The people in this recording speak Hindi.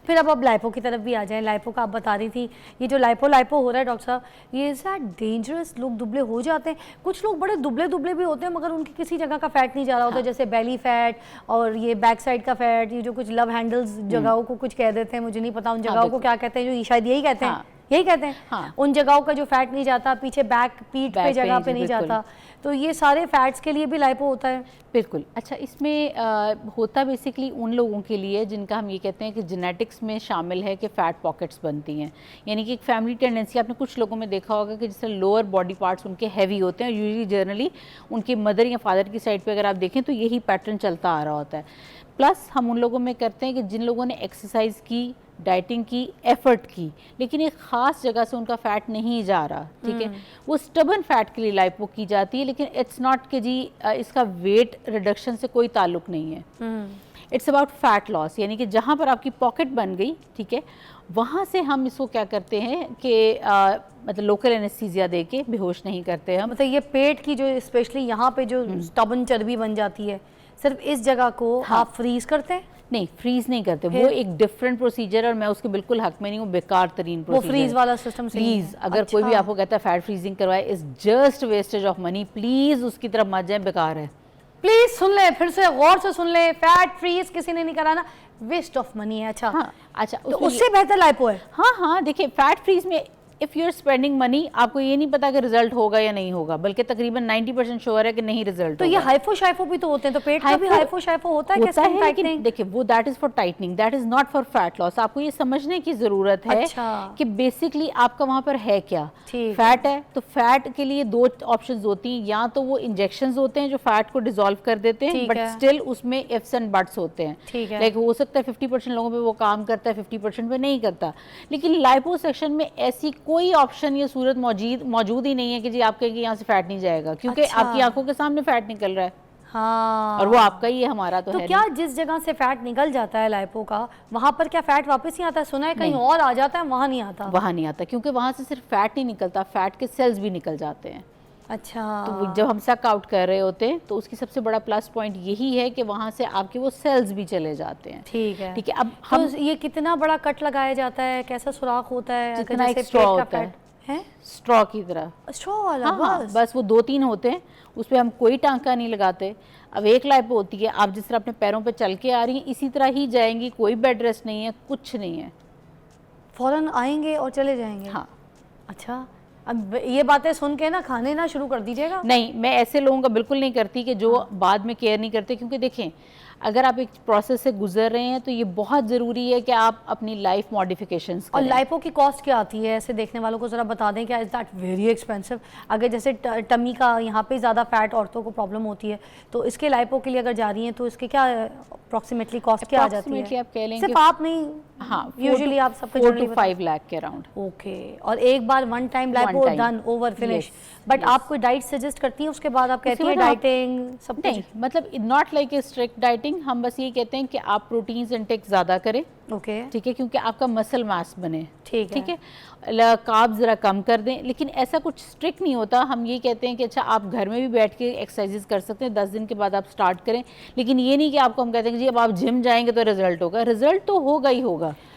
फिर अब लाइपो की तरफ भी आ जाएं। लाइपो का आप बता रही थी, ये जो लाइपो हो रहा है डॉक्टर साहब, ये इज दैट डेंजरस? लोग दुबले हो जाते हैं, कुछ लोग बड़े दुबले दुबले भी होते हैं मगर उनकी किसी जगह का फैट नहीं जा रहा होता, जैसे बेली फैट और ये बैक साइड का फैट, ये जो कुछ लव हैंडल्स जगहों को कुछ कह देते हैं, मुझे नहीं पता उन जगहों को क्या कहते हैं, जो शायद यही कहते हैं, यही कहते हैं, उन जगहों का जो फैट नहीं जाता, पीछे बैक पीठ पे जगह पे नहीं जाता, तो ये सारे फैट्स के लिए भी लाइपो होता है? बिल्कुल। अच्छा, इसमें होता बेसिकली उन लोगों के लिए जिनका हम ये कहते हैं कि जेनेटिक्स में शामिल है कि फ़ैट पॉकेट्स बनती हैं, यानी कि एक फैमिली टेंडेंसी आपने कुछ लोगों में देखा होगा कि जैसे लोअर बॉडी पार्ट्स उनके हैवी होते हैं, यूजुअली जनरली उनके मदर या फादर की साइड पे अगर आप देखें तो यही पैटर्न चलता आ रहा होता है। प्लस हम उन लोगों में करते हैं कि जिन लोगों ने एक्सरसाइज की, डाइटिंग की, एफर्ट की, लेकिन एक ख़ास जगह से उनका फ़ैट नहीं जा रहा, ठीक है, वो स्टबन फैट के लिए लाइपो की जाती है, लेकिन इट्स नॉट कि जी इसका वेट रिडक्शन से कोई ताल्लुक नहीं है, इट्स अबाउट फैट लॉस, यानी कि जहाँ पर आपकी पॉकेट बन गई, ठीक है, वहाँ से हम इसको क्या करते हैं कि मतलब लोकल एनेस्थीसिया दे के बेहोश नहीं करते हम। मतलब ये पेट की जो स्पेशली यहाँ पे जो स्टबन चर्बी बन जाती है, सिर्फ इस जगह को आप फ्रीज करते हैं? नहीं, फ्रीज नहीं करते, वो एक डिफरेंट प्रोसीजर, और मैं उसके बिल्कुल हक में नहीं हूँ, बेकार तरीन प्रोसीजर। वो फ्रीज वाला सिस्टम से प्लीज, अगर कोई भी आपको कहता है फैट फ्रीजिंग करवाए, is just wastage of money, please उसकी तरफ मत जाए, बेकार है। प्लीज सुन ले, फिर से गौर से सुन ले, फैट फ्रीज किसी ने नहीं कराना, वेस्ट ऑफ मनी है। अच्छा हाँ, अच्छा, तो उससे बेहतर लाइपो है? हाँ, देखिए फैट फ्रीज में if you are spending money, आपको ये नहीं पता कि रिजल्ट होगा या नहीं होगा, बल्कि तकरीबन 90% श्योर है कि नहीं रिजल्ट तो होगा। ये हाइफो शाइफो भी तो होते हैं, तो पेट का भी हाइफो शाइफो होता है क्या? देखिए वो that is for tightening, that is not for fat loss. आपको ये समझने की जरूरत है कि बेसिकली आपका वहां पर है क्या, फैट है, तो फैट के लिए दो ऑप्शंस होती हैं, या तो वो इंजेक्शंस होते हैं जो फैट को डिसॉल्व कर देते हैं, बट स्टिल उसमें इफ्स एंड बट्स होते हैं, लाइक हो सकता है 50% लोगों पे वो काम करता है, 50% पे नहीं करता, लेकिन लाइपोसक्शन में ऐसी कोई ऑप्शन सूरत मौजूद ही नहीं है कि जी आपके यहाँ से फैट नहीं जाएगा, क्योंकि आपकी आंखों के सामने फैट निकल रहा है। हाँ, और वो आपका ही है, हमारा तो है क्या नहीं। जिस जगह से फैट निकल जाता है लाइपो का, वहां पर क्या फैट वापस नहीं आता है? सुना है कहीं और आ जाता है, वहां नहीं आता? वहां नहीं आता, क्योंकि वहां से सिर्फ फैट नहीं निकलता, फैट के सेल्स भी निकल जाते हैं। अच्छा, तो जब हम सक आउट कर रहे होते हैं तो उसकी सबसे बड़ा प्लस पॉइंट यही है कि वहां से आपके वो सेल्स भी चले जाते हैं। ठीक है, ठीक है। अब हम तो ये कितना बड़ा कट लगाया जाता है, कैसा सुराख होता है? जितना एक स्ट्रॉ होता है, स्ट्रॉ की तरह, स्ट्रॉ वाला? हाँ, बस वो 2-3 होते हैं, उस पर हम कोई टांका नहीं लगाते। अब एक लाइपो होती है, आप जिस तरह अपने पैरों पे चल के आ रही हैं इसी तरह ही जाएंगी, कोई बेड रेस्ट नहीं है, कुछ नहीं है, फौरन आएंगे और चले जाएंगे। हाँ। अच्छा, अब ये बातें सुन के ना खाने ना शुरू कर दीजिएगा। नहीं, मैं ऐसे लोगों का बिल्कुल नहीं करती कि जो बाद में केयर नहीं करते, क्योंकि देखें अगर आप एक प्रोसेस से गुजर रहे हैं तो ये बहुत ज़रूरी है कि आप अपनी लाइफ मॉडिफिकेशंस करें। और लाइपो की कॉस्ट क्या आती है, ऐसे देखने वालों को ज़रा बता दें, क्या इज़ दैट वेरी एक्सपेंसिव? अगर जैसे टमी का यहाँ पे ज़्यादा फैट औरतों को प्रॉब्लम होती है, तो इसके लाइपो के लिए अगर जा रही हैं तो इसके क्या अप्रॉक्सीमेटली कॉस्ट क्या आ जाती है? आप कह लेंगे, सिर्फ आप नहीं, हाँ, यूजुअली आप सबको 4 to 5 लाख के अराउंड। ओके, और एक बार one time lipo done, over, finish. But आप कोई डाइट सजेस्ट करती हैं उसके बाद? आप कहती हैं डाइटिंग सब नहीं, मतलब not like a strict dieting, हम बस ये कहते हैं कि आप प्रोटीन्स इंटेक ज़्यादा करें, ओके, ठीक है, क्योंकि आपका मसल मास बने, ठीक है, कार्ब्स ज़रा कम कर दें, लेकिन ऐसा कुछ स्ट्रिक्ट नहीं होता। हम ये कहते हैं कि अच्छा आप घर में भी बैठ के एक्सरसाइजेस कर सकते हैं, 10 दिन के बाद आप स्टार्ट करें, लेकिन ये नहीं कि आपको हम कहते हैं कि जी अब आप जिम जाएंगे तो रिजल्ट होगा, रिजल्ट तो होगा ही होगा।